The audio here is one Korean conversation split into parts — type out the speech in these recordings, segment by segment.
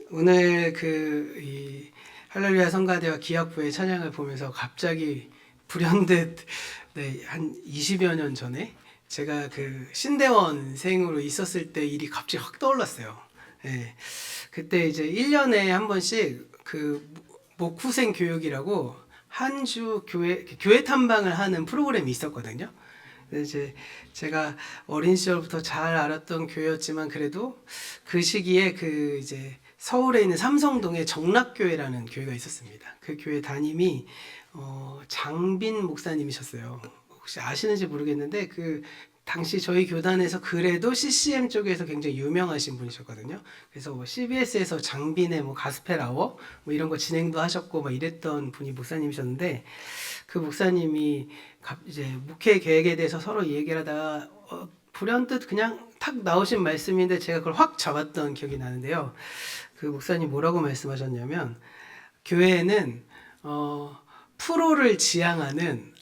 오늘 이 할렐루야 성가대와 기악부의 찬양을 보면서 갑자기 불현듯 한 20여 년 전에 제가 신대원생으로 있었을 때 일이 갑자기 확 떠올랐어요. 예. 그때 이제 1년에 한 번씩 목후생 교육이라고 한 주 교회 탐방을 하는 프로그램이 있었거든요. 이제 제가 어린 시절부터 잘 알았던 교회였지만 그래도 그 시기에 이제 서울에 있는 삼성동에 정락교회라는 교회가 있었습니다. 그 교회 담임이 장빈 목사님이셨어요. 혹시 아시는지 모르겠는데 당시 저희 교단에서 그래도 CCM 쪽에서 굉장히 유명하신 분이셨거든요. 그래서 CBS에서 장빈의 가스펠 아워 이런 거 진행도 하셨고 이랬던 분이 목사님이셨는데, 그 목사님이 이제 목회 계획에 대해서 서로 얘기를 하다가 불현듯 그냥 탁 나오신 말씀인데 제가 그걸 확 잡았던 기억이 나는데요. 그 목사님 뭐라고 말씀하셨냐면, 교회는 프로를 지향하는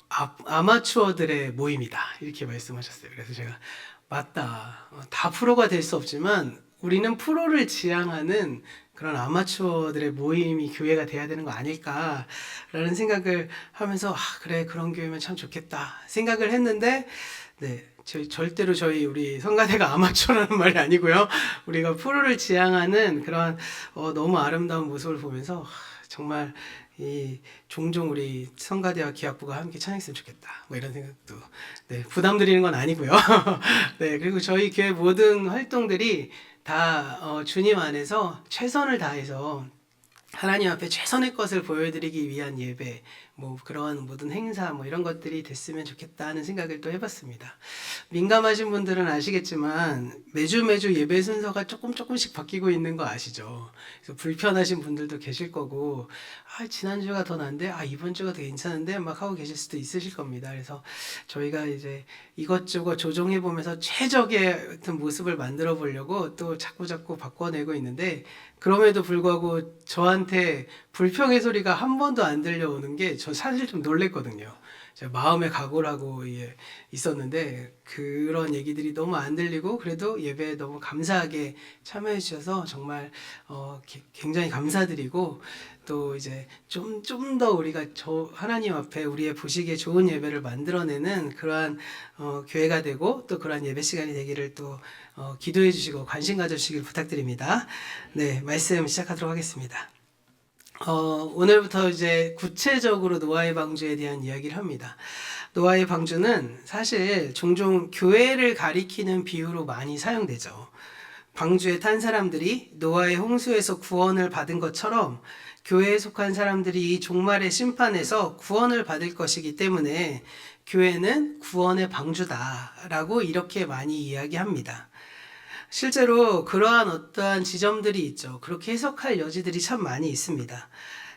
아마추어들의 모임이다, 이렇게 말씀하셨어요. 그래서 제가 맞다, 다 프로가 될 수 없지만 우리는 프로를 지향하는 그런 아마추어들의 모임이 교회가 돼야 되는 거 아닐까라는 생각을 하면서 그래, 그런 교회면 참 좋겠다 생각을 했는데, 절대로 우리 성가대가 아마추어라는 말이 아니고요. 우리가 프로를 지향하는 그런 너무 아름다운 모습을 보면서 정말 종종 우리 성가대와 기악부가 함께 찬양했으면 좋겠다, 이런 생각도, 부담 드리는 건 아니고요. 그리고 저희 교회 모든 활동들이 다 주님 안에서 최선을 다해서 하나님 앞에 최선의 것을 보여드리기 위한 예배, 그런 모든 행사, 이런 것들이 됐으면 좋겠다는 생각을 또 해봤습니다. 민감하신 분들은 아시겠지만 매주 예배 순서가 조금씩 바뀌고 있는 거 아시죠? 그래서 불편하신 분들도 계실 거고, 지난주가 더 난데, 이번 주가 더 괜찮은데 하고 계실 수도 있으실 겁니다. 그래서 저희가 이제 이것저것 조정해보면서 최적의 어떤 모습을 만들어 보려고 또 자꾸 바꿔내고 있는데, 그럼에도 불구하고 저한테 불평의 소리가 한 번도 안 들려오는 게 저 사실 좀 놀랬거든요. 제가 마음의 각오를 하고 있었는데 그런 얘기들이 너무 안 들리고, 그래도 예배에 너무 감사하게 참여해 주셔서 정말 굉장히 감사드리고, 또 이제 좀 더 우리가 하나님 앞에 우리의 보시기에 좋은 예배를 만들어내는 그러한 교회가 되고, 또 그러한 예배 시간이 되기를 또 기도해 주시고 관심 가져주시길 부탁드립니다. 말씀 시작하도록 하겠습니다. 오늘부터 이제 구체적으로 노아의 방주에 대한 이야기를 합니다. 노아의 방주는 사실 종종 교회를 가리키는 비유로 많이 사용되죠. 방주에 탄 사람들이 노아의 홍수에서 구원을 받은 것처럼 교회에 속한 사람들이 이 종말의 심판에서 구원을 받을 것이기 때문에 교회는 구원의 방주다라고 이렇게 많이 이야기합니다. 실제로 그러한 어떠한 지점들이 있죠. 그렇게 해석할 여지들이 참 많이 있습니다.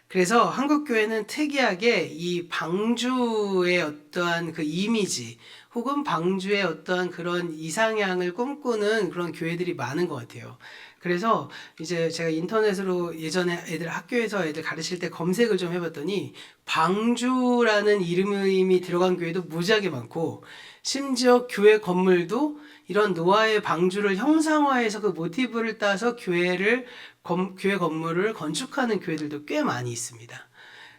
그래서 한국교회는 특이하게 이 방주의 어떠한 이미지, 혹은 방주의 어떠한 그런 이상향을 꿈꾸는 그런 교회들이 많은 것 같아요. 그래서 이제 제가 인터넷으로 예전에 학교에서 애들 가르칠 때 검색을 좀 해봤더니, 방주라는 이름이 들어간 교회도 무지하게 많고, 심지어 교회 건물도 이런 노아의 방주를 형상화해서 그 모티브를 따서 교회 건물을 건축하는 교회들도 꽤 많이 있습니다.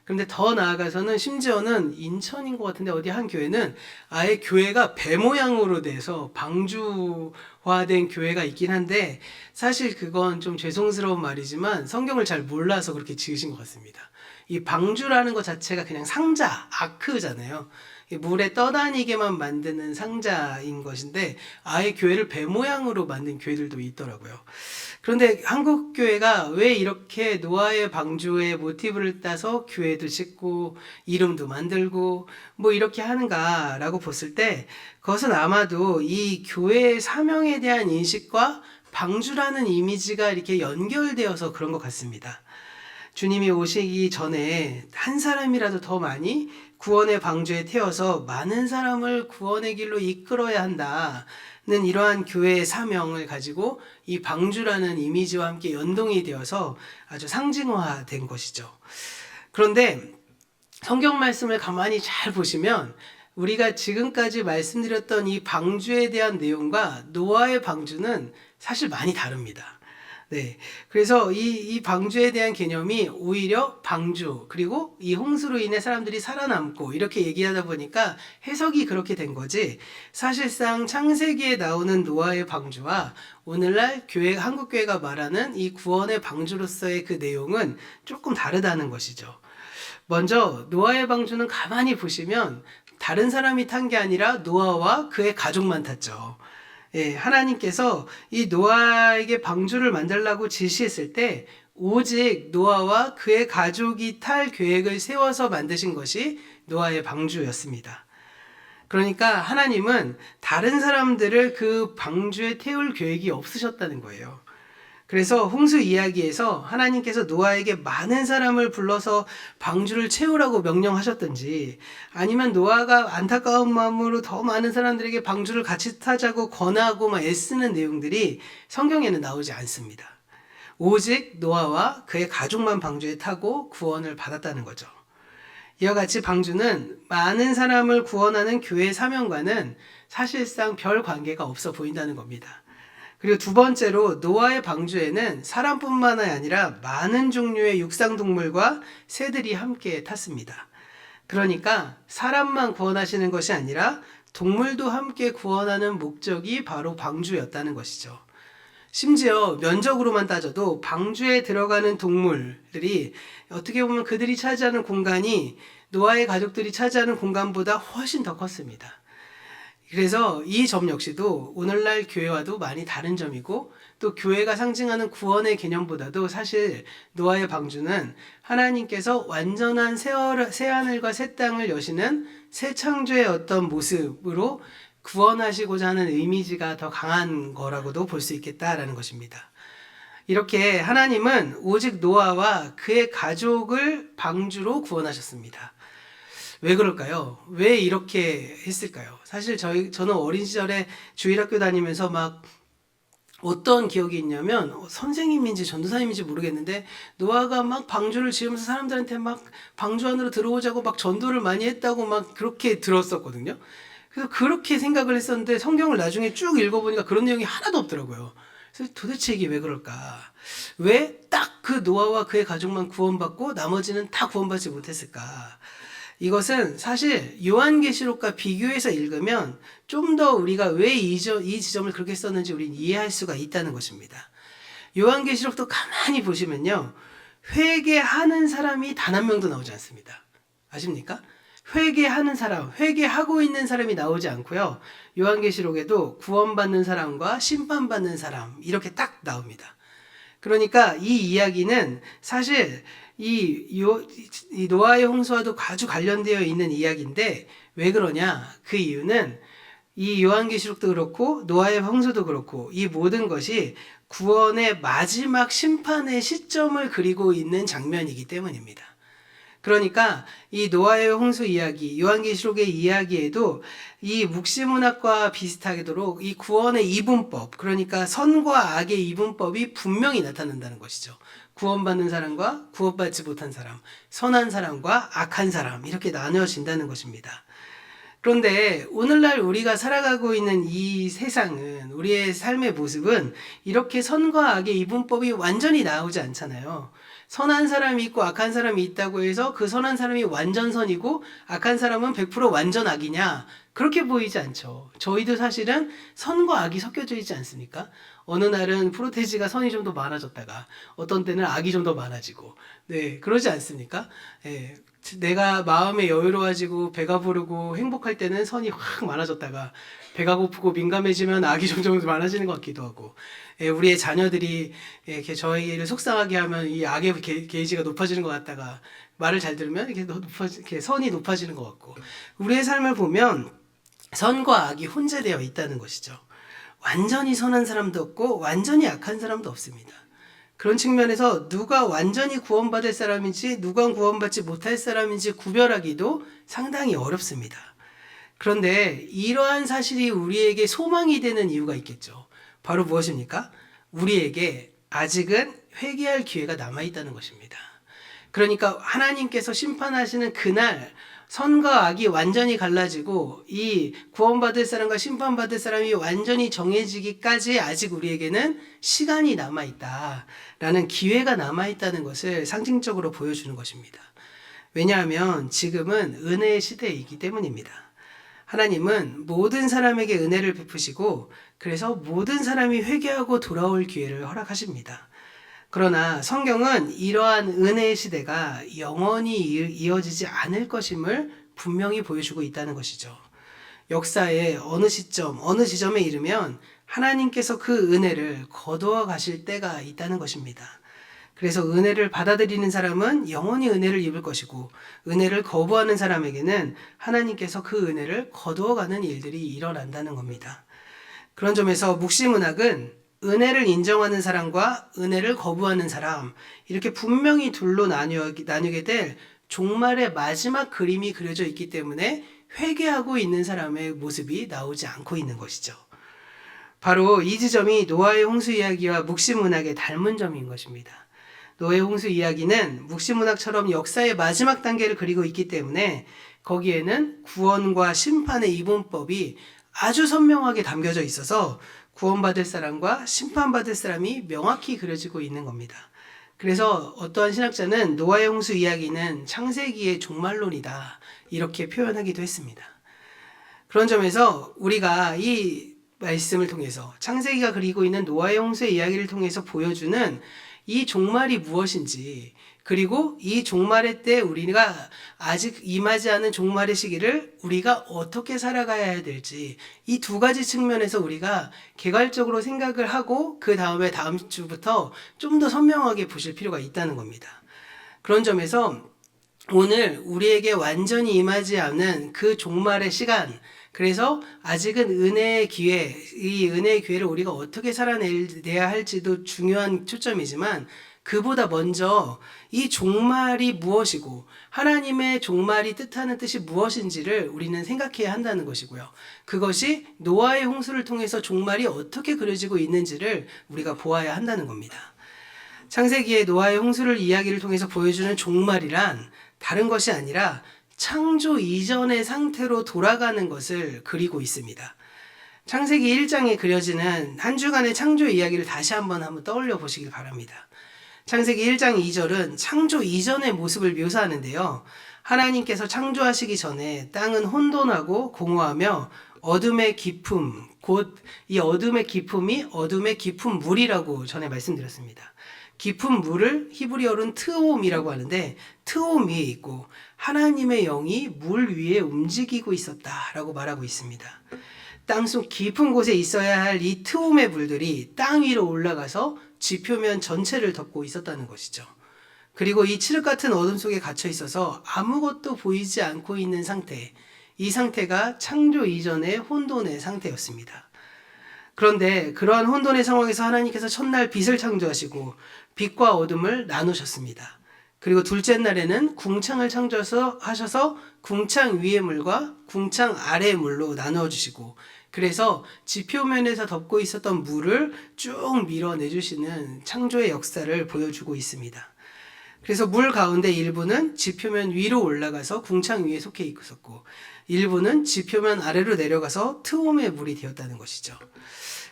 그런데 더 나아가서는 심지어는 인천인 것 같은데 어디 한 교회는 아예 교회가 배 모양으로 돼서 방주화된 교회가 있긴 한데, 사실 그건 좀 죄송스러운 말이지만 성경을 잘 몰라서 그렇게 지으신 것 같습니다. 이 방주라는 것 자체가 그냥 상자, 아크잖아요. 물에 떠다니게만 만드는 상자인 것인데 아예 교회를 배 모양으로 만든 교회들도 있더라고요. 그런데 한국 교회가 왜 이렇게 노아의 방주의 모티브를 따서 교회도 짓고 이름도 만들고 이렇게 하는가라고 봤을 때, 그것은 아마도 이 교회의 사명에 대한 인식과 방주라는 이미지가 이렇게 연결되어서 그런 것 같습니다. 주님이 오시기 전에 한 사람이라도 더 많이 구원의 방주에 태워서 많은 사람을 구원의 길로 이끌어야 한다는 이러한 교회의 사명을 가지고 이 방주라는 이미지와 함께 연동이 되어서 아주 상징화된 것이죠. 그런데 성경 말씀을 가만히 잘 보시면 우리가 지금까지 말씀드렸던 이 방주에 대한 내용과 노아의 방주는 사실 많이 다릅니다. 네. 그래서 이 방주에 대한 개념이 오히려 방주, 그리고 이 홍수로 인해 사람들이 살아남고 이렇게 얘기하다 보니까 해석이 그렇게 된 거지. 사실상 창세기에 나오는 노아의 방주와 오늘날 한국 교회가 말하는 이 구원의 방주로서의 그 내용은 조금 다르다는 것이죠. 먼저 노아의 방주는 가만히 보시면 다른 사람이 탄 게 아니라 노아와 그의 가족만 탔죠. 예, 하나님께서 이 노아에게 방주를 만들라고 지시했을 때 오직 노아와 그의 가족이 탈 계획을 세워서 만드신 것이 노아의 방주였습니다. 그러니까 하나님은 다른 사람들을 그 방주에 태울 계획이 없으셨다는 거예요. 그래서 홍수 이야기에서 하나님께서 노아에게 많은 사람을 불러서 방주를 채우라고 명령하셨든지, 아니면 노아가 안타까운 마음으로 더 많은 사람들에게 방주를 같이 타자고 권하고 막 애쓰는 내용들이 성경에는 나오지 않습니다. 오직 노아와 그의 가족만 방주에 타고 구원을 받았다는 거죠. 이와 같이 방주는 많은 사람을 구원하는 교회 사명과는 사실상 별 관계가 없어 보인다는 겁니다. 그리고 두 번째로 노아의 방주에는 사람뿐만 아니라 많은 종류의 육상동물과 새들이 함께 탔습니다. 그러니까 사람만 구원하시는 것이 아니라 동물도 함께 구원하는 목적이 바로 방주였다는 것이죠. 심지어 면적으로만 따져도 방주에 들어가는 동물들이 어떻게 보면 그들이 차지하는 공간이 노아의 가족들이 차지하는 공간보다 훨씬 더 컸습니다. 그래서 이 점 역시도 오늘날 교회와도 많이 다른 점이고, 또 교회가 상징하는 구원의 개념보다도 사실 노아의 방주는 하나님께서 완전한 새하늘과 새 땅을 여시는 새 창조의 어떤 모습으로 구원하시고자 하는 이미지가 더 강한 거라고도 볼 수 있겠다라는 것입니다. 이렇게 하나님은 오직 노아와 그의 가족을 방주로 구원하셨습니다. 왜 그럴까요? 왜 이렇게 했을까요? 사실 저는 어린 시절에 주일학교 다니면서 막 어떤 기억이 있냐면, 선생님인지 전도사님인지 모르겠는데 노아가 막 방주를 지으면서 사람들한테 막 방주 안으로 들어오자고 막 전도를 많이 했다고 막 그렇게 들었었거든요. 그래서 그렇게 생각을 했었는데 성경을 나중에 쭉 읽어보니까 그런 내용이 하나도 없더라고요. 그래서 도대체 이게 왜 그럴까? 왜 딱 그 노아와 그의 가족만 구원받고 나머지는 다 구원받지 못했을까? 이것은 사실 요한계시록과 비교해서 읽으면 좀 더 우리가 왜 이 지점을 그렇게 썼는지 우리는 이해할 수가 있다는 것입니다. 요한계시록도 가만히 보시면요, 회개하는 사람이 단 한 명도 나오지 않습니다. 아십니까? 회개하는 사람, 회개하고 있는 사람이 나오지 않고요, 요한계시록에도 구원받는 사람과 심판받는 사람 이렇게 딱 나옵니다. 그러니까 이 이야기는 사실 이 노아의 홍수와도 아주 관련되어 있는 이야기인데, 왜 그러냐? 그 이유는 이 요한계시록도 그렇고 노아의 홍수도 그렇고 이 모든 것이 구원의 마지막 심판의 시점을 그리고 있는 장면이기 때문입니다. 그러니까 이 노아의 홍수 이야기, 요한계시록의 이야기에도 이 묵시문학과 비슷하도록 이 구원의 이분법, 그러니까 선과 악의 이분법이 분명히 나타난다는 것이죠. 구원받는 사람과 구원받지 못한 사람, 선한 사람과 악한 사람, 이렇게 나누어진다는 것입니다. 그런데 오늘날 우리가 살아가고 있는 이 세상은, 우리의 삶의 모습은 이렇게 선과 악의 이분법이 완전히 나오지 않잖아요. 선한 사람이 있고 악한 사람이 있다고 해서 그 선한 사람이 완전 선이고 악한 사람은 100% 완전 악이냐? 그렇게 보이지 않죠. 저희도 사실은 선과 악이 섞여져 있지 않습니까? 어느 날은 프로테지가 선이 좀 더 많아졌다가 어떤 때는 악이 좀 더 많아지고, 네, 그러지 않습니까? 네, 내가 마음에 여유로워지고 배가 부르고 행복할 때는 선이 확 많아졌다가 배가 고프고 민감해지면 악이 점점 많아지는 것 같기도 하고, 우리의 자녀들이 이렇게 저희를 속상하게 하면 이 악의 게이지가 높아지는 것 같다가 말을 잘 들으면 이렇게 선이 높아지는 것 같고, 우리의 삶을 보면 선과 악이 혼재되어 있다는 것이죠. 완전히 선한 사람도 없고 완전히 악한 사람도 없습니다. 그런 측면에서 누가 완전히 구원받을 사람인지 누가 구원받지 못할 사람인지 구별하기도 상당히 어렵습니다. 그런데 이러한 사실이 우리에게 소망이 되는 이유가 있겠죠. 바로 무엇입니까? 우리에게 아직은 회개할 기회가 남아있다는 것입니다. 그러니까 하나님께서 심판하시는 그날 선과 악이 완전히 갈라지고 이 구원받을 사람과 심판받을 사람이 완전히 정해지기까지 아직 우리에게는 시간이 남아있다라는 기회가 남아있다는 것을 상징적으로 보여주는 것입니다. 왜냐하면 지금은 은혜의 시대이기 때문입니다. 하나님은 모든 사람에게 은혜를 베푸시고 그래서 모든 사람이 회개하고 돌아올 기회를 허락하십니다. 그러나 성경은 이러한 은혜의 시대가 영원히 이어지지 않을 것임을 분명히 보여주고 있다는 것이죠. 역사의 어느 시점, 어느 지점에 이르면 하나님께서 그 은혜를 거두어 가실 때가 있다는 것입니다. 그래서 은혜를 받아들이는 사람은 영원히 은혜를 입을 것이고 은혜를 거부하는 사람에게는 하나님께서 그 은혜를 거두어가는 일들이 일어난다는 겁니다. 그런 점에서 묵시문학은 은혜를 인정하는 사람과 은혜를 거부하는 사람 이렇게 분명히 둘로 나뉘게 될 종말의 마지막 그림이 그려져 있기 때문에 회개하고 있는 사람의 모습이 나오지 않고 있는 것이죠. 바로 이 지점이 노아의 홍수 이야기와 묵시문학의 닮은 점인 것입니다. 노아의 홍수 이야기는 묵시문학처럼 역사의 마지막 단계를 그리고 있기 때문에 거기에는 구원과 심판의 이분법이 아주 선명하게 담겨져 있어서 구원받을 사람과 심판받을 사람이 명확히 그려지고 있는 겁니다. 그래서 어떠한 신학자는 노아의 홍수 이야기는 창세기의 종말론이다 이렇게 표현하기도 했습니다. 그런 점에서 우리가 이 말씀을 통해서 창세기가 그리고 있는 노아의 홍수의 이야기를 통해서 보여주는 이 종말이 무엇인지 그리고 이 종말의 때 우리가 아직 임하지 않은 종말의 시기를 우리가 어떻게 살아가야 될지 이 두 가지 측면에서 우리가 개괄적으로 생각을 하고 그 다음에 다음 주부터 좀 더 선명하게 보실 필요가 있다는 겁니다. 그런 점에서 오늘 우리에게 완전히 임하지 않은 그 종말의 시간 그래서 아직은 은혜의 기회, 이 은혜의 기회를 우리가 어떻게 살아내야 할지도 중요한 초점이지만 그보다 먼저 이 종말이 무엇이고 하나님의 종말이 뜻하는 뜻이 무엇인지를 우리는 생각해야 한다는 것이고요. 그것이 노아의 홍수를 통해서 종말이 어떻게 그려지고 있는지를 우리가 보아야 한다는 겁니다. 창세기의 노아의 홍수를 이야기를 통해서 보여주는 종말이란 다른 것이 아니라 창조 이전의 상태로 돌아가는 것을 그리고 있습니다. 창세기 1장에 그려지는 한 주간의 창조 이야기를 다시 한번 떠올려 보시길 바랍니다. 창세기 1장 2절은 창조 이전의 모습을 묘사하는데요. 하나님께서 창조하시기 전에 땅은 혼돈하고 공허하며 어둠의 깊음, 곧 이 어둠의 깊음이 어둠의 깊은 물이라고 전에 말씀드렸습니다. 깊은 물을 히브리어로는 트홈이라고 하는데 트홈 위에 있고 하나님의 영이 물 위에 움직이고 있었다라고 말하고 있습니다. 땅속 깊은 곳에 있어야 할 이 트홈의 물들이 땅 위로 올라가서 지표면 전체를 덮고 있었다는 것이죠. 그리고 이 칠흑 같은 어둠 속에 갇혀 있어서 아무것도 보이지 않고 있는 상태, 이 상태가 창조 이전의 혼돈의 상태였습니다. 그런데 그러한 혼돈의 상황에서 하나님께서 첫날 빛을 창조하시고 빛과 어둠을 나누셨습니다. 그리고 둘째 날에는 궁창을 창조하셔서 궁창 위의 물과 궁창 아래의 물로 나누어 주시고 그래서 지표면에서 덮고 있었던 물을 쭉 밀어내주시는 창조의 역사를 보여주고 있습니다. 그래서 물 가운데 일부는 지표면 위로 올라가서 궁창 위에 속해 있었고 일부는 지표면 아래로 내려가서 트홈의 물이 되었다는 것이죠.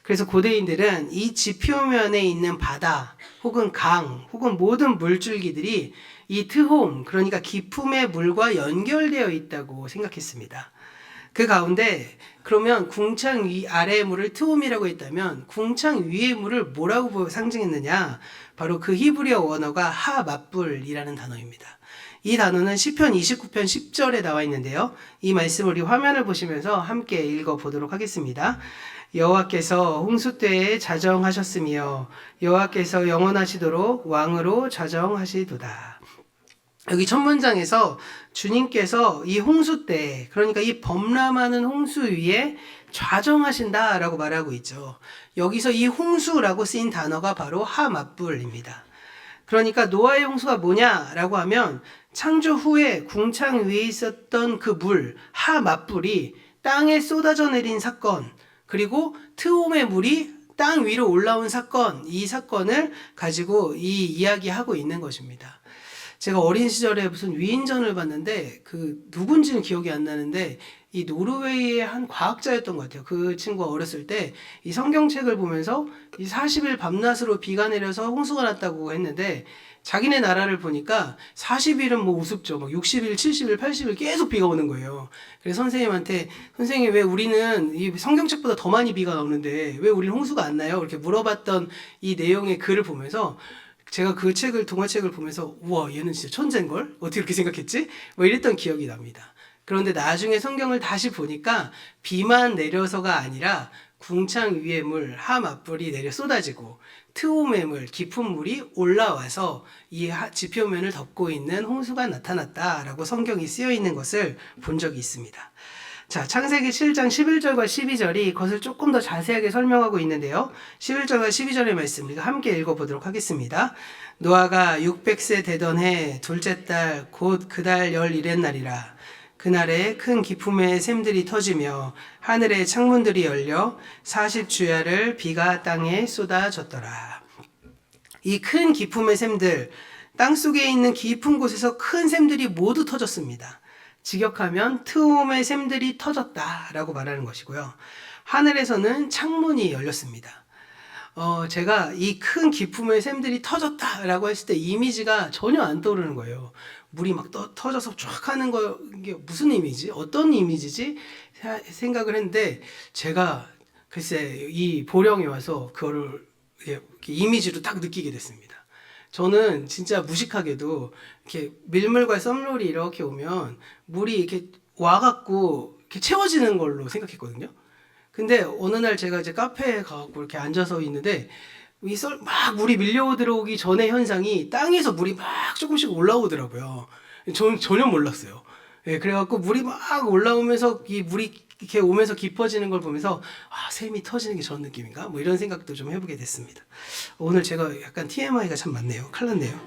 그래서 고대인들은 이 지표면에 있는 바다 혹은 강 혹은 모든 물줄기들이 이 트홈 그러니까 깊음의 물과 연결되어 있다고 생각했습니다. 그 가운데 그러면 궁창 위 아래의 물을 트홈이라고 했다면 궁창 위의 물을 뭐라고 상징했느냐? 바로 그 히브리어 원어가 하맛불이라는 단어입니다. 이 단어는 시편 29편 10절에 나와 있는데요. 이 말씀을 우리 화면을 보시면서 함께 읽어보도록 하겠습니다. 여호와께서 홍수 때에 자정하셨으며 여호와께서 영원하시도록 왕으로 자정하시도다. 여기 첫 문장에서 주님께서 이 홍수 때 그러니까 이 범람하는 홍수 위에 좌정하신다라고 말하고 있죠. 여기서 이 홍수라고 쓰인 단어가 바로 하맛불입니다. 그러니까 노아의 홍수가 뭐냐라고 하면 창조 후에 궁창 위에 있었던 그 물 하맛불이 땅에 쏟아져 내린 사건 그리고 트홈의 물이 땅 위로 올라온 사건 이 사건을 가지고 이 이야기하고 있는 것입니다. 제가 어린 시절에 무슨 위인전을 봤는데 그 누군지는 기억이 안 나는데 이 노르웨이의 한 과학자였던 것 같아요. 그 친구가 어렸을 때 이 성경책을 보면서 이 40일 밤낮으로 비가 내려서 홍수가 났다고 했는데 자기네 나라를 보니까 40일은 뭐 우습죠. 막 60일, 70일, 80일 계속 비가 오는 거예요. 그래서 선생님한테 선생님 왜 우리는 이 성경책보다 더 많이 비가 오는데 왜 우리는 홍수가 안 나요? 이렇게 물어봤던 이 내용의 글을 보면서 제가 그 책을 동화책을 보면서 우와 얘는 진짜 천재인걸? 어떻게 이렇게 생각했지? 뭐 이랬던 기억이 납니다. 그런데 나중에 성경을 다시 보니까 비만 내려서가 아니라 궁창 위의 물, 하 맞불이 내려 쏟아지고 트홈의 물, 깊은 물이 올라와서 이 지표면을 덮고 있는 홍수가 나타났다라고 성경이 쓰여 있는 것을 본 적이 있습니다. 자, 창세기 7장 11절과 12절이 그것을 조금 더 자세하게 설명하고 있는데요. 11절과 12절의 말씀 우리가 함께 읽어보도록 하겠습니다. 노아가 600세 되던 해 둘째 달 곧 그 달 11의 날이라. 그날에 큰 기품의 샘들이 터지며 하늘의 창문들이 열려 40주야를 비가 땅에 쏟아졌더라. 이 큰 기품의 샘들, 땅속에 있는 깊은 곳에서 큰 샘들이 모두 터졌습니다. 직역하면 트홈의 샘들이 터졌다라고 말하는 것이고요. 하늘에서는 창문이 열렸습니다. 제가 이 큰 기품의 샘들이 터졌다라고 했을 때 이미지가 전혀 안 떠오르는 거예요. 물이 막 터져서 쫙 하는 거, 이게 무슨 이미지? 어떤 이미지지? 생각을 했는데, 제가 글쎄, 이 보령에 와서 그거를 이미지로 딱 느끼게 됐습니다. 저는 진짜 무식하게도 이렇게 밀물과 썰물이 이렇게 오면 물이 이렇게 와갖고 이렇게 채워지는 걸로 생각했거든요. 근데 어느 날 제가 이제 카페에 가갖고 이렇게 앉아서 있는데 막 물이 밀려 들어오기 전의 현상이 땅에서 물이 막 조금씩 올라오더라고요. 저는 전혀 몰랐어요. 예, 그래갖고 물이 막 올라오면서 이 물이 이렇게 오면서 깊어지는 걸 보면서 샘이 터지는 게 저런 느낌인가? 뭐 이런 생각도 좀 해보게 됐습니다. 오늘 제가 약간 TMI가 참 많네요. 큰일 났네요.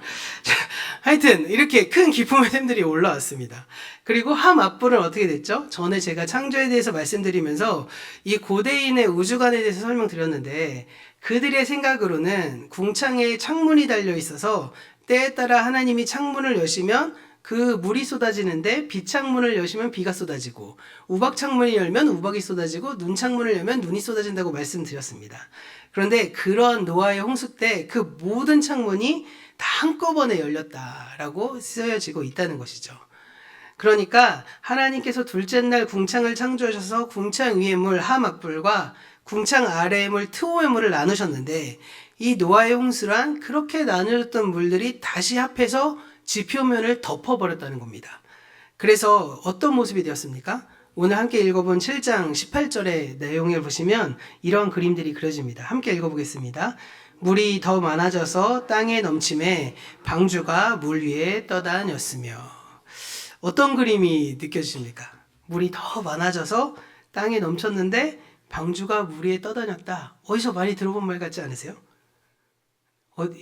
하여튼 이렇게 큰 기품의 샘들이 올라왔습니다. 그리고 하맙불은 어떻게 됐죠? 전에 제가 창조에 대해서 말씀드리면서 이 고대인의 우주관에 대해서 설명드렸는데 그들의 생각으로는 궁창에 창문이 달려 있어서 때에 따라 하나님이 창문을 여시면 그 물이 쏟아지는데 비창문을 여시면 비가 쏟아지고 우박창문을 열면 우박이 쏟아지고 눈창문을 열면 눈이 쏟아진다고 말씀드렸습니다. 그런데 그런 노아의 홍수 때 그 모든 창문이 다 한꺼번에 열렸다라고 쓰여지고 있다는 것이죠. 그러니까 하나님께서 둘째 날 궁창을 창조하셔서 궁창 위의 물 하맛불과 궁창 아래의 물 트호의 물을 나누셨는데 이 노아의 홍수란 그렇게 나누었던 물들이 다시 합해서 지표면을 덮어버렸다는 겁니다. 그래서 어떤 모습이 되었습니까? 오늘 함께 읽어본 7장 18절의 내용을 보시면 이런 그림들이 그려집니다. 함께 읽어보겠습니다. 물이 더 많아져서 땅에 넘침에 방주가 물 위에 떠다녔으며. 어떤 그림이 느껴지십니까? 물이 더 많아져서 땅에 넘쳤는데 방주가 물 위에 떠다녔다. 어디서 많이 들어본 말 같지 않으세요?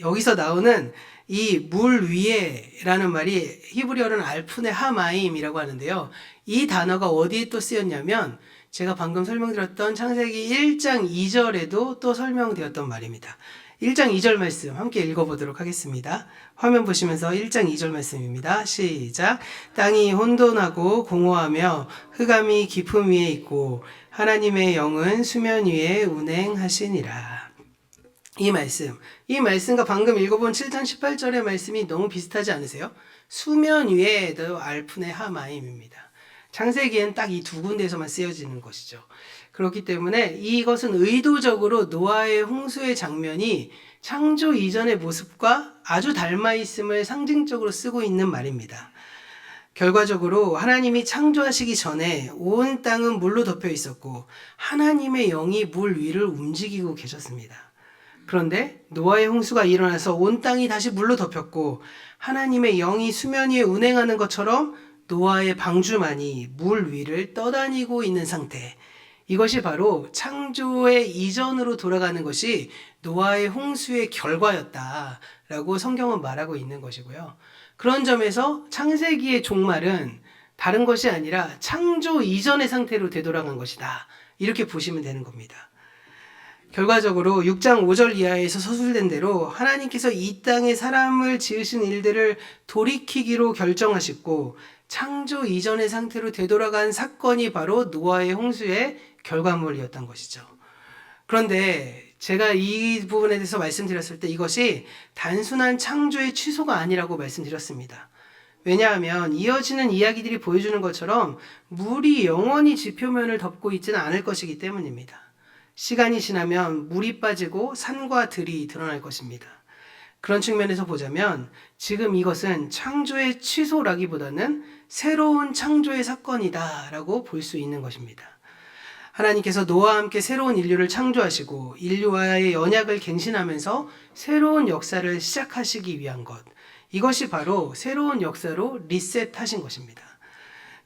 여기서 나오는 이 물 위에라는 말이 히브리어로는 알푸네 하마임이라고 하는데요. 이 단어가 어디에 또 쓰였냐면 제가 방금 설명드렸던 창세기 1장 2절에도 또 설명되었던 말입니다. 1장 2절 말씀 함께 읽어보도록 하겠습니다. 화면 보시면서 1장 2절 말씀입니다. 시작. 땅이 혼돈하고 공허하며 흑암이 깊음 위에 있고 하나님의 영은 수면 위에 운행하시니라. 이 말씀과 방금 읽어본 7장 18절의 말씀이 너무 비슷하지 않으세요? 수면 위에도 알푸네 하마임입니다. 창세기엔 딱 이 두 군데에서만 쓰여지는 것이죠. 그렇기 때문에 이것은 의도적으로 노아의 홍수의 장면이 창조 이전의 모습과 아주 닮아 있음을 상징적으로 쓰고 있는 말입니다. 결과적으로 하나님이 창조하시기 전에 온 땅은 물로 덮여 있었고 하나님의 영이 물 위를 움직이고 계셨습니다. 그런데 노아의 홍수가 일어나서 온 땅이 다시 물로 덮였고 하나님의 영이 수면 위에 운행하는 것처럼 노아의 방주만이 물 위를 떠다니고 있는 상태. 이것이 바로 창조의 이전으로 돌아가는 것이 노아의 홍수의 결과였다라고 성경은 말하고 있는 것이고요. 그런 점에서 창세기의 종말은 다른 것이 아니라 창조 이전의 상태로 되돌아간 것이다. 이렇게 보시면 되는 겁니다. 결과적으로 6장 5절 이하에서 서술된 대로 하나님께서 이 땅에 사람을 지으신 일들을 돌이키기로 결정하셨고 창조 이전의 상태로 되돌아간 사건이 바로 노아의 홍수의 결과물이었던 것이죠. 그런데 제가 이 부분에 대해서 말씀드렸을 때 이것이 단순한 창조의 취소가 아니라고 말씀드렸습니다. 왜냐하면 이어지는 이야기들이 보여주는 것처럼 물이 영원히 지표면을 덮고 있지는 않을 것이기 때문입니다. 시간이 지나면 물이 빠지고 산과 들이 드러날 것입니다. 그런 측면에서 보자면 지금 이것은 창조의 취소라기보다는 새로운 창조의 사건이다 라고 볼 수 있는 것입니다. 하나님께서 노아와 함께 새로운 인류를 창조하시고 인류와의 언약을 갱신하면서 새로운 역사를 시작하시기 위한 것, 이것이 바로 새로운 역사로 리셋하신 것입니다.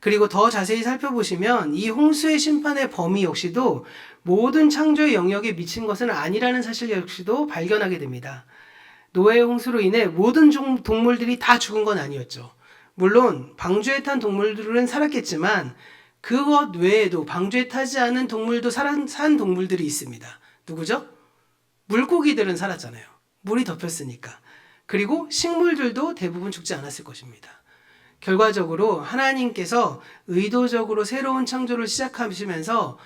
그리고 더 자세히 살펴보시면 이 홍수의 심판의 범위 역시도 모든 창조의 영역에 미친 것은 아니라는 사실 역시도 발견하게 됩니다. 노아의 홍수로 인해 모든 동물들이 다 죽은 건 아니었죠. 물론 방주에 탄 동물들은 살았겠지만 그것 외에도 방주에 타지 않은 동물도 산 동물들이 있습니다. 누구죠? 물고기들은 살았잖아요. 물이 덮였으니까. 그리고 식물들도 대부분 죽지 않았을 것입니다. 결과적으로 하나님께서 의도적으로 새로운 창조를 시작하시면서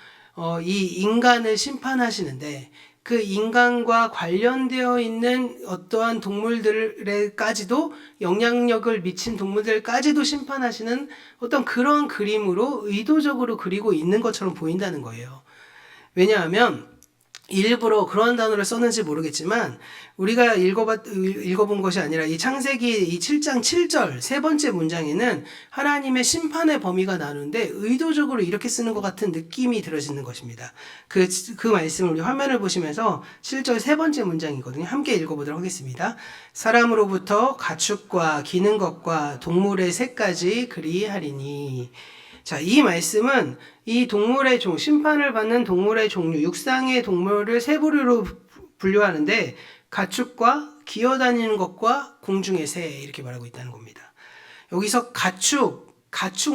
이 인간을 심판하시는데 그 인간과 관련되어 있는 어떠한 동물들에까지도 영향력을 미친 동물들까지도 심판하시는 어떤 그런 그림으로 의도적으로 그리고 있는 것처럼 보인다는 거예요. 왜냐하면 일부러 그런 단어를 썼는지 모르겠지만 우리가 읽어본 것이 아니라 이 창세기 이 7장 7절 세 번째 문장에는 하나님의 심판의 범위가 나누는데 의도적으로 이렇게 쓰는 것 같은 느낌이 들어지는 것입니다. 그 말씀을 우리 화면을 보시면서 7절 세 번째 문장이거든요. 함께 읽어보도록 하겠습니다. 사람으로부터 가축과 기는 것과 동물의 새까지 그리하리니. 자, 이 말씀은 이 동물의 심판을 받는 동물의 종류, 육상의 동물을 세 부류로 분류하는데 가축과 기어다니는 것과 공중의 새 이렇게 말하고 있다는 겁니다. 여기서 가축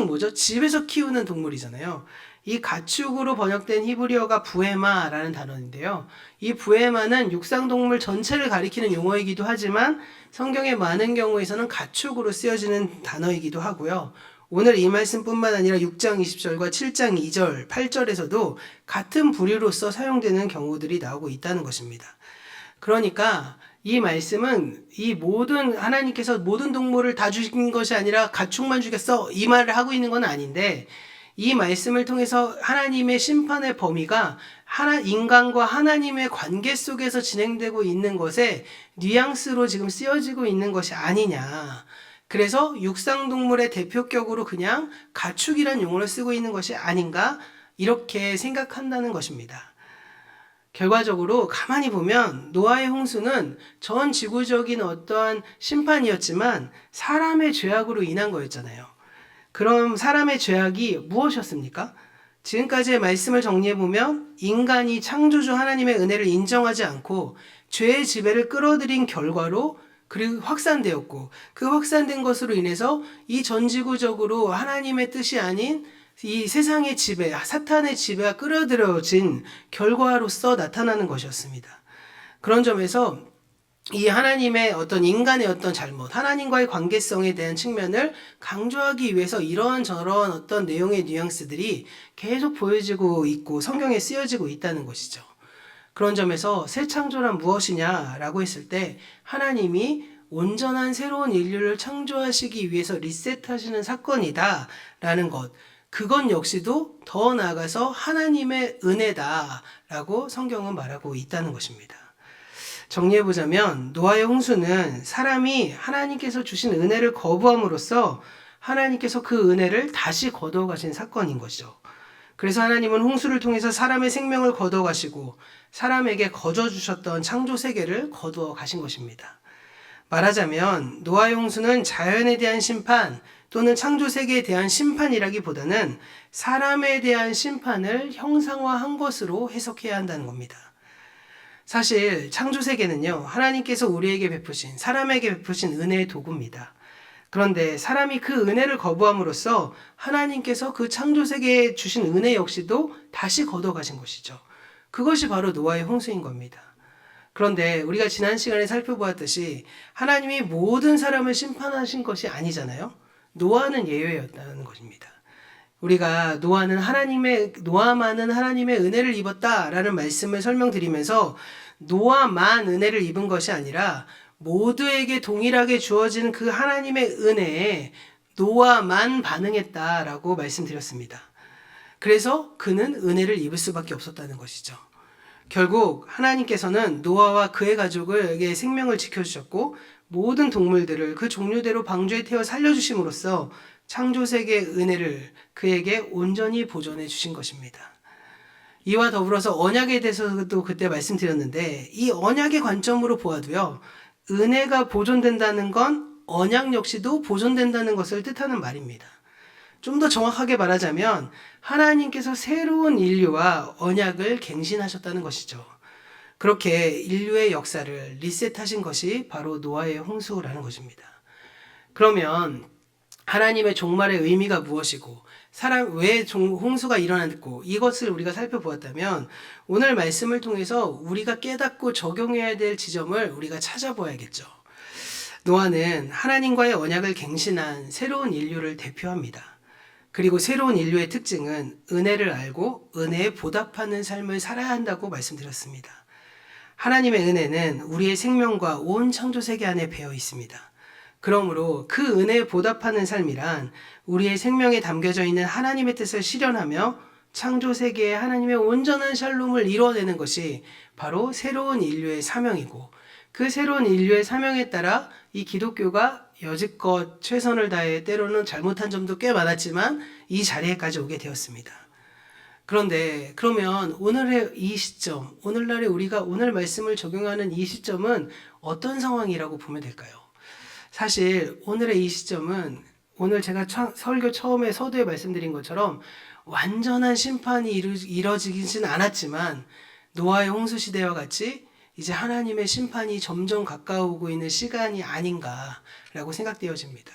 뭐죠? 집에서 키우는 동물이잖아요. 이 가축으로 번역된 히브리어가 부헤마라는 단어인데요. 이 부헤마는 육상동물 전체를 가리키는 용어이기도 하지만 성경의 많은 경우에서는 가축으로 쓰여지는 단어이기도 하고요. 오늘 이 말씀뿐만 아니라 6장 20절과 7장 2절, 8절에서도 같은 부류로서 사용되는 경우들이 나오고 있다는 것입니다. 그러니까 이 말씀은 이 모든 하나님께서 모든 동물을 다 죽인 것이 아니라 가축만 죽였어 이 말을 하고 있는 건 아닌데 이 말씀을 통해서 하나님의 심판의 범위가 인간과 하나님의 관계 속에서 진행되고 있는 것에 뉘앙스로 지금 쓰여지고 있는 것이 아니냐. 그래서 육상동물의 대표격으로 그냥 가축이란 용어를 쓰고 있는 것이 아닌가 이렇게 생각한다는 것입니다. 결과적으로 가만히 보면 노아의 홍수는 전 지구적인 어떠한 심판이었지만 사람의 죄악으로 인한 거였잖아요. 그럼 사람의 죄악이 무엇이었습니까? 지금까지의 말씀을 정리해보면 인간이 창조주 하나님의 은혜를 인정하지 않고 죄의 지배를 끌어들인 결과로 그리고 확산되었고 그 확산된 것으로 인해서 이 전지구적으로 하나님의 뜻이 아닌 이 세상의 지배, 사탄의 지배가 끌어들여진 결과로서 나타나는 것이었습니다. 그런 점에서 이 하나님의 어떤 인간의 어떤 잘못, 하나님과의 관계성에 대한 측면을 강조하기 위해서 이런저런 어떤 내용의 뉘앙스들이 계속 보여지고 있고 성경에 쓰여지고 있다는 것이죠. 그런 점에서 새 창조란 무엇이냐라고 했을 때 하나님이 온전한 새로운 인류를 창조하시기 위해서 리셋하시는 사건이다라는 것, 그건 역시도 더 나아가서 하나님의 은혜다라고 성경은 말하고 있다는 것입니다. 정리해보자면 노아의 홍수는 사람이 하나님께서 주신 은혜를 거부함으로써 하나님께서 그 은혜를 다시 거둬가신 사건인 것이죠. 그래서 하나님은 홍수를 통해서 사람의 생명을 거두어 가시고 사람에게 거저 주셨던 창조 세계를 거두어 가신 것입니다. 말하자면 노아의 홍수는 자연에 대한 심판 또는 창조 세계에 대한 심판이라기보다는 사람에 대한 심판을 형상화한 것으로 해석해야 한다는 겁니다. 사실 창조 세계는요, 하나님께서 우리에게 베푸신, 사람에게 베푸신 은혜의 도구입니다. 그런데 사람이 그 은혜를 거부함으로써 하나님께서 그 창조 세계에 주신 은혜 역시도 다시 거둬 가신 것이죠. 그것이 바로 노아의 홍수인 겁니다. 그런데 우리가 지난 시간에 살펴보았듯이 하나님이 모든 사람을 심판하신 것이 아니잖아요. 노아는 예외였다는 것입니다. 우리가 노아만은 하나님의 은혜를 입었다라는 말씀을 설명드리면서 노아만 은혜를 입은 것이 아니라 모두에게 동일하게 주어진 그 하나님의 은혜에 노아만 반응했다라고 말씀드렸습니다. 그래서 그는 은혜를 입을 수밖에 없었다는 것이죠. 결국 하나님께서는 노아와 그의 가족에게 생명을 지켜주셨고 모든 동물들을 그 종류대로 방주에 태워 살려주심으로써 창조세계의 은혜를 그에게 온전히 보존해 주신 것입니다. 이와 더불어서 언약에 대해서도 그때 말씀드렸는데 이 언약의 관점으로 보아도요. 은혜가 보존된다는 건 언약 역시도 보존된다는 것을 뜻하는 말입니다. 좀 더 정확하게 말하자면 하나님께서 새로운 인류와 언약을 갱신하셨다는 것이죠. 그렇게 인류의 역사를 리셋하신 것이 바로 노아의 홍수라는 것입니다. 그러면 하나님의 종말의 의미가 무엇이고 왜 홍수가 일어났고 이것을 우리가 살펴보았다면 오늘 말씀을 통해서 우리가 깨닫고 적용해야 될 지점을 우리가 찾아보아야겠죠. 노아는 하나님과의 언약을 갱신한 새로운 인류를 대표합니다. 그리고 새로운 인류의 특징은 은혜를 알고 은혜에 보답하는 삶을 살아야 한다고 말씀드렸습니다. 하나님의 은혜는 우리의 생명과 온 창조세계 안에 배어 있습니다. 그러므로 그 은혜에 보답하는 삶이란 우리의 생명에 담겨져 있는 하나님의 뜻을 실현하며 창조세계에 하나님의 온전한 샬롬을 이루어내는 것이 바로 새로운 인류의 사명이고 그 새로운 인류의 사명에 따라 이 기독교가 여지껏 최선을 다해 때로는 잘못한 점도 꽤 많았지만 이 자리에까지 오게 되었습니다. 그런데 그러면 오늘의 이 시점, 오늘날에 우리가 오늘 말씀을 적용하는 이 시점은 어떤 상황이라고 보면 될까요? 사실 오늘의 이 시점은 오늘 제가 설교 처음에 서두에 말씀드린 것처럼 완전한 심판이 이루어지진 않았지만 노아의 홍수 시대와 같이 이제 하나님의 심판이 점점 가까우고 있는 시간이 아닌가라고 생각되어집니다.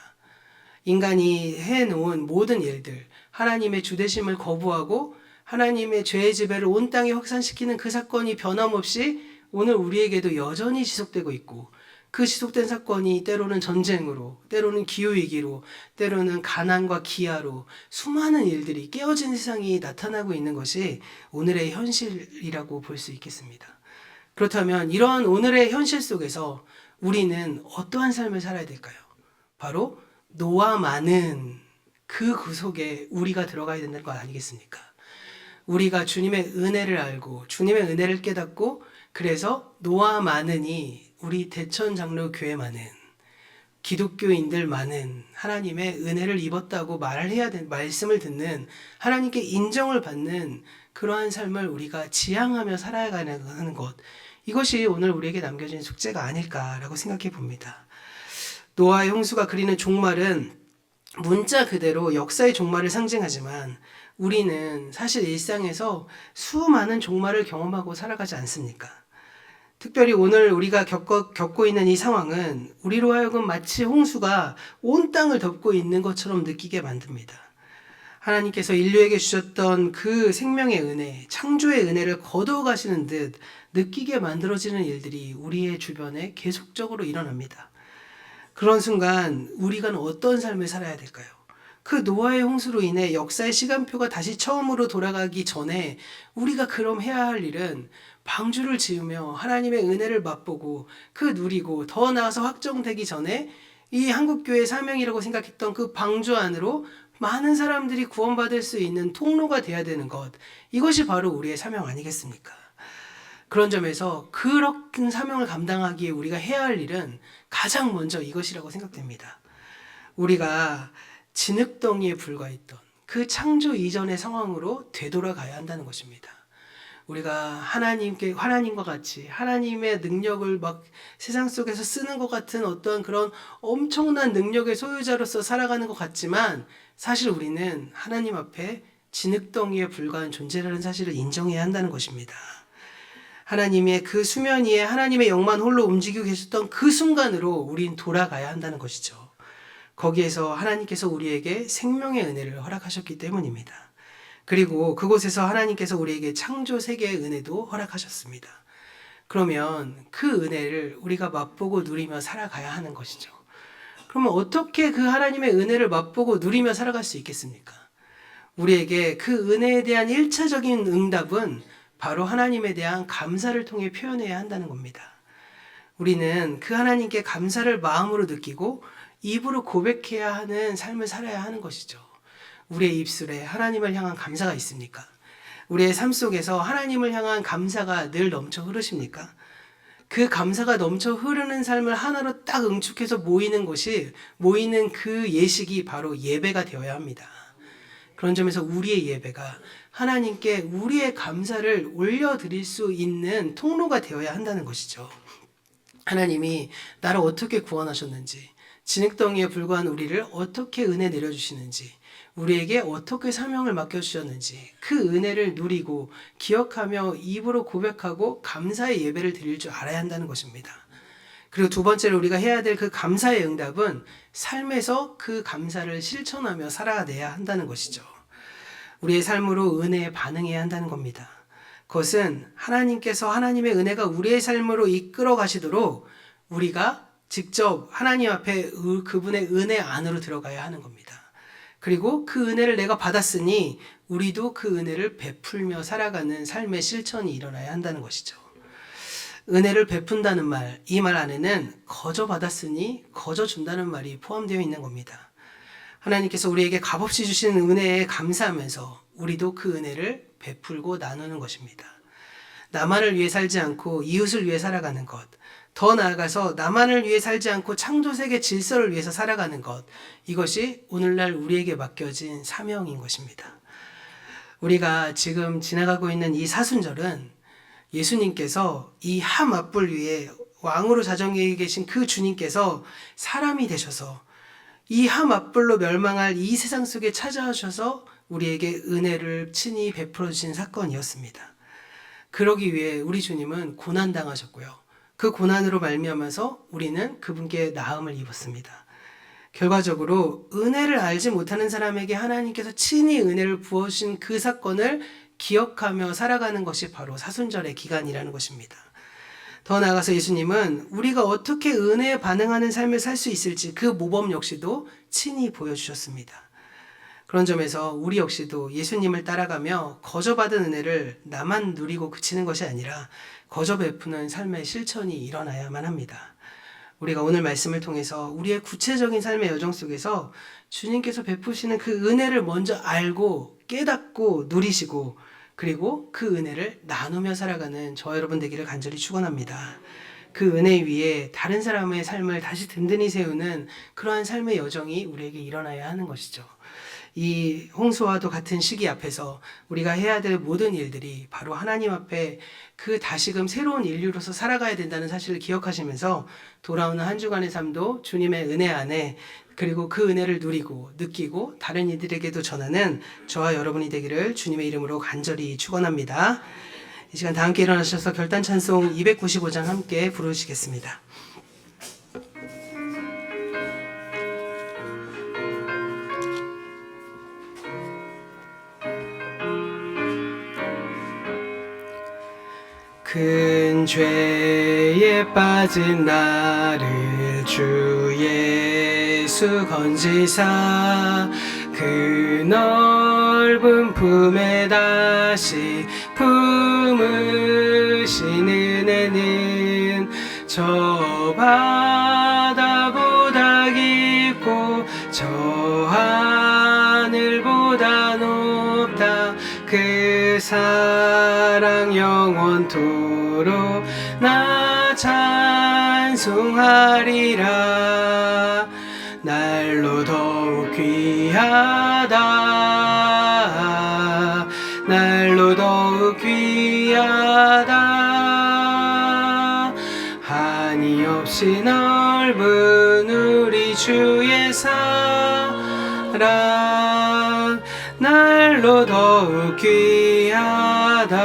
인간이 해놓은 모든 일들, 하나님의 주되심을 거부하고 하나님의 죄의 지배를 온 땅에 확산시키는 그 사건이 변함없이 오늘 우리에게도 여전히 지속되고 있고 그 지속된 사건이 때로는 전쟁으로, 때로는 기후위기로, 때로는 가난과 기아로 수많은 일들이 깨어진 세상이 나타나고 있는 것이 오늘의 현실이라고 볼 수 있겠습니다. 그렇다면 이러한 오늘의 현실 속에서 우리는 어떠한 삶을 살아야 될까요? 바로 노아만은 그 속에 우리가 들어가야 된다는 것 아니겠습니까? 우리가 주님의 은혜를 알고 주님의 은혜를 깨닫고 그래서 노아만은이 우리 대천장로교회만은 기독교인들만은 하나님의 은혜를 입었다고 말씀을 듣는 하나님께 인정을 받는 그러한 삶을 우리가 지향하며 살아가는 것, 이것이 오늘 우리에게 남겨진 숙제가 아닐까라고 생각해 봅니다. 노아의 홍수가 그리는 종말은 문자 그대로 역사의 종말을 상징하지만 우리는 사실 일상에서 수많은 종말을 경험하고 살아가지 않습니까? 특별히 오늘 우리가 겪고 있는 이 상황은 우리로 하여금 마치 홍수가 온 땅을 덮고 있는 것처럼 느끼게 만듭니다. 하나님께서 인류에게 주셨던 그 생명의 은혜, 창조의 은혜를 거두어 가시는 듯 느끼게 만들어지는 일들이 우리의 주변에 계속적으로 일어납니다. 그런 순간 우리가 어떤 삶을 살아야 될까요? 그 노아의 홍수로 인해 역사의 시간표가 다시 처음으로 돌아가기 전에 우리가 그럼 해야 할 일은 방주를 지으며 하나님의 은혜를 맛보고 그 누리고 더 나아서 확정되기 전에 이 한국교회의 사명이라고 생각했던 그 방주 안으로 많은 사람들이 구원받을 수 있는 통로가 되어야 되는 것, 이것이 바로 우리의 사명 아니겠습니까? 그런 점에서 그런 사명을 감당하기에 우리가 해야 할 일은 가장 먼저 이것이라고 생각됩니다. 우리가 진흙덩이에 불과했던 그 창조 이전의 상황으로 되돌아가야 한다는 것입니다. 우리가 하나님과 같이 하나님의 능력을 막 세상 속에서 쓰는 것 같은 어떤 그런 엄청난 능력의 소유자로서 살아가는 것 같지만 사실 우리는 하나님 앞에 진흙덩이에 불과한 존재라는 사실을 인정해야 한다는 것입니다. 하나님의 그 수면 위에 하나님의 영만 홀로 움직이고 계셨던 그 순간으로 우린 돌아가야 한다는 것이죠. 거기에서 하나님께서 우리에게 생명의 은혜를 허락하셨기 때문입니다. 그리고 그곳에서 하나님께서 우리에게 창조 세계의 은혜도 허락하셨습니다. 그러면 그 은혜를 우리가 맛보고 누리며 살아가야 하는 것이죠. 그러면 어떻게 그 하나님의 은혜를 맛보고 누리며 살아갈 수 있겠습니까? 우리에게 그 은혜에 대한 1차적인 응답은 바로 하나님에 대한 감사를 통해 표현해야 한다는 겁니다. 우리는 그 하나님께 감사를 마음으로 느끼고 입으로 고백해야 하는 삶을 살아야 하는 것이죠. 우리의 입술에 하나님을 향한 감사가 있습니까? 우리의 삶 속에서 하나님을 향한 감사가 늘 넘쳐 흐르십니까? 그 감사가 넘쳐 흐르는 삶을 하나로 딱 응축해서 모이는 그 예식이 바로 예배가 되어야 합니다. 그런 점에서 우리의 예배가 하나님께 우리의 감사를 올려드릴 수 있는 통로가 되어야 한다는 것이죠. 하나님이 나를 어떻게 구원하셨는지, 진흙덩이에 불과한 우리를 어떻게 은혜 내려주시는지, 우리에게 어떻게 사명을 맡겨주셨는지 그 은혜를 누리고 기억하며 입으로 고백하고 감사의 예배를 드릴 줄 알아야 한다는 것입니다. 그리고 두 번째로 우리가 해야 될 그 감사의 응답은 삶에서 그 감사를 실천하며 살아내야 한다는 것이죠. 우리의 삶으로 은혜에 반응해야 한다는 겁니다. 그것은 하나님께서 하나님의 은혜가 우리의 삶으로 이끌어 가시도록 우리가 직접 하나님 앞에 그분의 은혜 안으로 들어가야 하는 겁니다. 그리고 그 은혜를 내가 받았으니 우리도 그 은혜를 베풀며 살아가는 삶의 실천이 일어나야 한다는 것이죠. 은혜를 베푼다는 말, 이 말 안에는 거저 받았으니 거저 준다는 말이 포함되어 있는 겁니다. 하나님께서 우리에게 값없이 주시는 은혜에 감사하면서 우리도 그 은혜를 베풀고 나누는 것입니다. 나만을 위해 살지 않고 이웃을 위해 살아가는 것, 더 나아가서 나만을 위해 살지 않고 창조세계 질서를 위해서 살아가는 것, 이것이 오늘날 우리에게 맡겨진 사명인 것입니다. 우리가 지금 지나가고 있는 이 사순절은 예수님께서 이 한맞불 위에 왕으로 자정에 계신 그 주님께서 사람이 되셔서 이 한맞불로 멸망할 이 세상 속에 찾아오셔서 우리에게 은혜를 친히 베풀어 주신 사건이었습니다. 그러기 위해 우리 주님은 고난당하셨고요. 그 고난으로 말미암아서 우리는 그분께 나음을 입었습니다. 결과적으로 은혜를 알지 못하는 사람에게 하나님께서 친히 은혜를 부어주신 그 사건을 기억하며 살아가는 것이 바로 사순절의 기간이라는 것입니다. 더 나아가서 예수님은 우리가 어떻게 은혜에 반응하는 삶을 살 수 있을지 그 모범 역시도 친히 보여주셨습니다. 그런 점에서 우리 역시도 예수님을 따라가며 거저 받은 은혜를 나만 누리고 그치는 것이 아니라 거저 베푸는 삶의 실천이 일어나야만 합니다. 우리가 오늘 말씀을 통해서 우리의 구체적인 삶의 여정 속에서 주님께서 베푸시는 그 은혜를 먼저 알고 깨닫고 누리시고 그리고 그 은혜를 나누며 살아가는 저와 여러분 되기를 간절히 축원합니다. 그 은혜 위에 다른 사람의 삶을 다시 든든히 세우는 그러한 삶의 여정이 우리에게 일어나야 하는 것이죠. 이 홍수와도 같은 시기 앞에서 우리가 해야 될 모든 일들이 바로 하나님 앞에 그 다시금 새로운 인류로서 살아가야 된다는 사실을 기억하시면서 돌아오는 한 주간의 삶도 주님의 은혜 안에 그리고 그 은혜를 누리고 느끼고 다른 이들에게도 전하는 저와 여러분이 되기를 주님의 이름으로 간절히 축원합니다. 이 시간 다 함께 일어나셔서 결단 찬송 295장 함께 부르시겠습니다. 큰 죄에 빠진 나를 주 예수 건지사 그 넓은 품에 다시 품으신 은혜는 저 바다보다 깊고 저 하늘보다 높다 그 사랑 영원토록 나 찬송하리라. 날로 더욱 귀하다 날로 더욱 귀하다 한이 없이 넓은 우리 주의 사랑 날로 더욱 귀하다.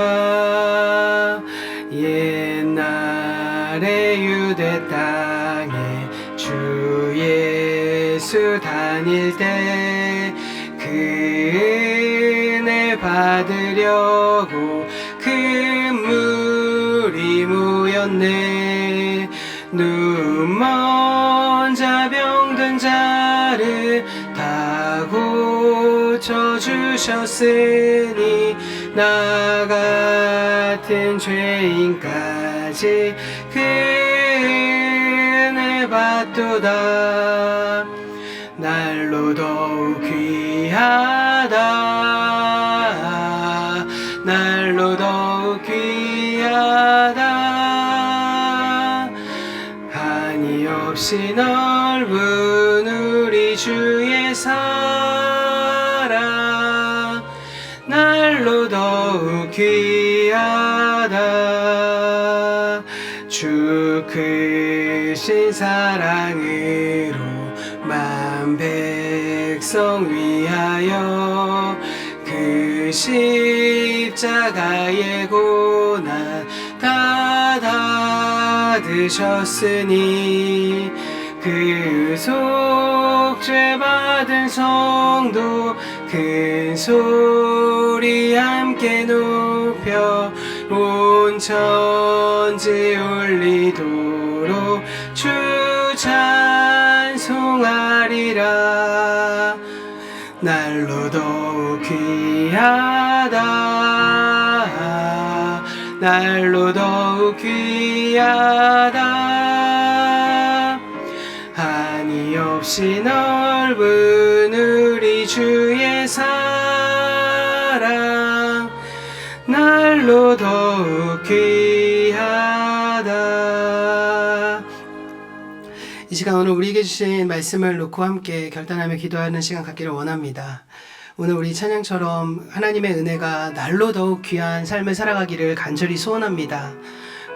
옛날에 유대 땅에 주 예수 다닐 때 그 은혜 받으려고 큰 물이 모였네. 눈먼 자 병든 자를 다 고쳐주셨으니 나 같은 죄인까지 그 은혜 받도다. 날로 더욱 귀하다. 날로 더욱 귀하다. 한이 없이 넓은 우리 주의 사랑 날로 더욱 귀하다. 주 크신 사랑으로 만 백성 위하여 그 십자가의 고난 다 받으셨으니 그 속죄 받은 성도 큰 소리 함께 높여 온 천지 울리도록 주 찬송하리라. 날로 더욱 귀하다. 날로 더욱 귀하다. 한이 없이 넓은 우리 주의 사랑 날로 더욱 귀하다. 이 시간 오늘 우리에게 주신 말씀을 놓고 함께 결단하며 기도하는 시간 갖기를 원합니다. 오늘 우리 찬양처럼 하나님의 은혜가 날로 더욱 귀한 삶을 살아가기를 간절히 소원합니다.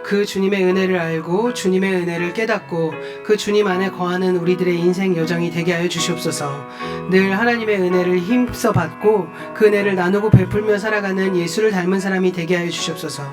그 주님의 은혜를 알고 주님의 은혜를 깨닫고 그 주님 안에 거하는 우리들의 인생 여정이 되게 하여 주시옵소서. 늘 하나님의 은혜를 힘써 받고 그 은혜를 나누고 베풀며 살아가는 예수를 닮은 사람이 되게 하여 주시옵소서.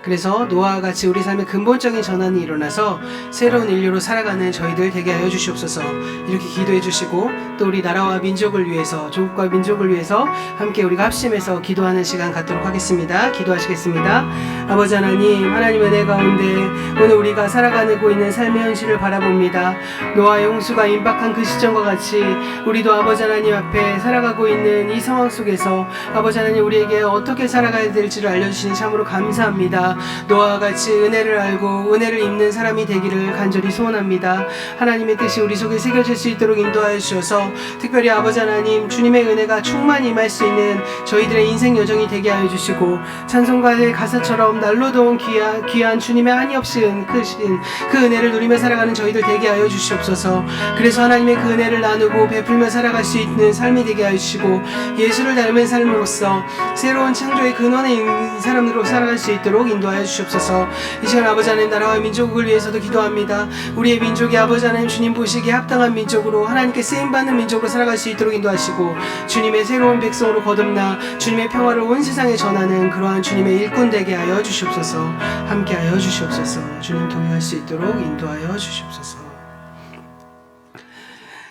그래서 노아와 같이 우리 삶의 근본적인 전환이 일어나서 새로운 인류로 살아가는 저희들 되게 하여 주시옵소서. 이렇게 기도해 주시고 또 우리 나라와 민족을 위해서 조국과 민족을 위해서 함께 우리가 합심해서 기도하는 시간 갖도록 하겠습니다. 기도하시겠습니다. 아버지 하나님, 하나님 은혜 가운데 오늘 우리가 살아가고 있는 삶의 현실을 바라봅니다. 노아의 홍수가 임박한 그 시점과 같이 우리도 아버지 하나님 앞에 살아가고 있는 이 상황 속에서 아버지 하나님 우리에게 어떻게 살아가야 될지를 알려주시니 참으로 감사합니다. 노아와 같이 은혜를 알고 은혜를 입는 사람이 되기를 간절히 소원합니다. 하나님의 뜻이 우리 속에 새겨질 수 있도록 인도하여 주셔서 특별히 아버지 하나님 주님의 은혜가 충만히 임할 수 있는 저희들의 인생 여정이 되게 하여 주시고 찬송가의 가사처럼 날로 더운 귀한 주님의 한이 없이 크신 그 은혜를 누리며 살아가는 저희들 되게 하여 주시옵소서. 그래서 하나님의 그 은혜를 나누고 베풀며 살아갈 수 있는 삶이 되게 하여 주시고 예수를 닮은 삶으로서 새로운 창조의 근원에 있는 사람으로 살아갈 수 있도록 인도하여 주시옵소서. 이 시간 아버지 하나님 나라와 민족을 위해서도 기도합니다. 우리의 민족이 아버지 하나님 주님 보시기에 합당한 민족으로 하나님께 쓰임받는 민족으로 살아갈 수 있도록 인도하시고 주님의 새로운 백성으로 거듭나 주님의 평화를 온 세상에 전하는 그러한 주님의 일꾼 되게 하여 주시옵소서. 함께 하여 주시옵소서. 주님 동행할 수 있도록 인도하여 주시옵소서.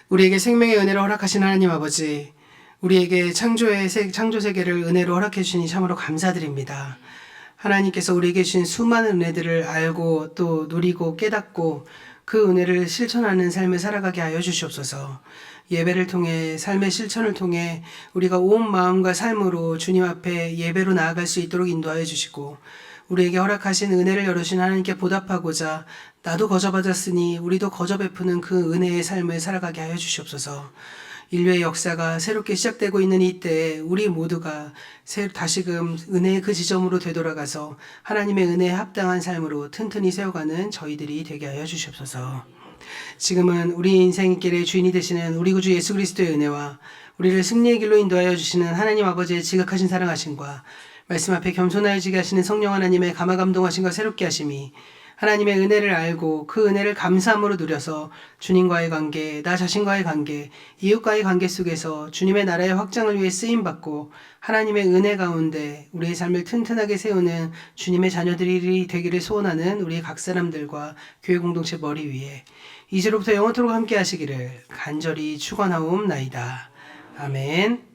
우리에게 생명의 은혜를 허락하신 하나님 아버지, 우리에게 창조 세계를 은혜로 허락해 주시니 참으로 감사드립니다. 하나님께서 우리에게 주신 수많은 은혜들을 알고 또 누리고 깨닫고 그 은혜를 실천하는 삶을 살아가게 하여 주시옵소서. 예배를 통해 삶의 실천을 통해 우리가 온 마음과 삶으로 주님 앞에 예배로 나아갈 수 있도록 인도하여 주시고 우리에게 허락하신 은혜를 열어주신 하나님께 보답하고자 나도 거저 받았으니 우리도 거저 베푸는 그 은혜의 삶을 살아가게 하여 주시옵소서. 인류의 역사가 새롭게 시작되고 있는 이때에 우리 모두가 다시금 은혜의 그 지점으로 되돌아가서 하나님의 은혜에 합당한 삶으로 튼튼히 세워가는 저희들이 되게 하여 주시옵소서. 지금은 우리 인생의 길의 주인이 되시는 우리 구주 예수 그리스도의 은혜와 우리를 승리의 길로 인도하여 주시는 하나님 아버지의 지극하신 사랑하심과 말씀 앞에 겸손하여지게 하시는 성령 하나님의 감화감동하심과 새롭게 하심이 하나님의 은혜를 알고 그 은혜를 감사함으로 누려서 주님과의 관계, 나 자신과의 관계, 이웃과의 관계 속에서 주님의 나라의 확장을 위해 쓰임받고 하나님의 은혜 가운데 우리의 삶을 튼튼하게 세우는 주님의 자녀들이 되기를 소원하는 우리 각 사람들과 교회 공동체 머리 위에 이제로부터 영원토록 함께 하시기를 간절히 축원하옵나이다. 아멘.